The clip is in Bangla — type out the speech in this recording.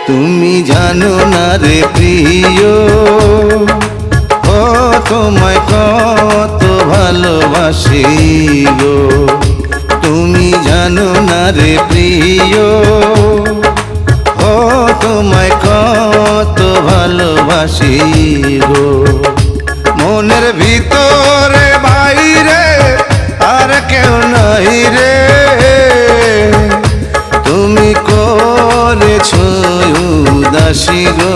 তুমি জানো না রে প্রিয়, ও তোমায় কত ভালোবাসি গো। তুমি জানো না রে প্রিয়, ও তোমায় কত ভালোবাসি গো। মনের ভিতরে বাইরে আর কেউ নাই রে, তুমি করেছো উদাসী গো।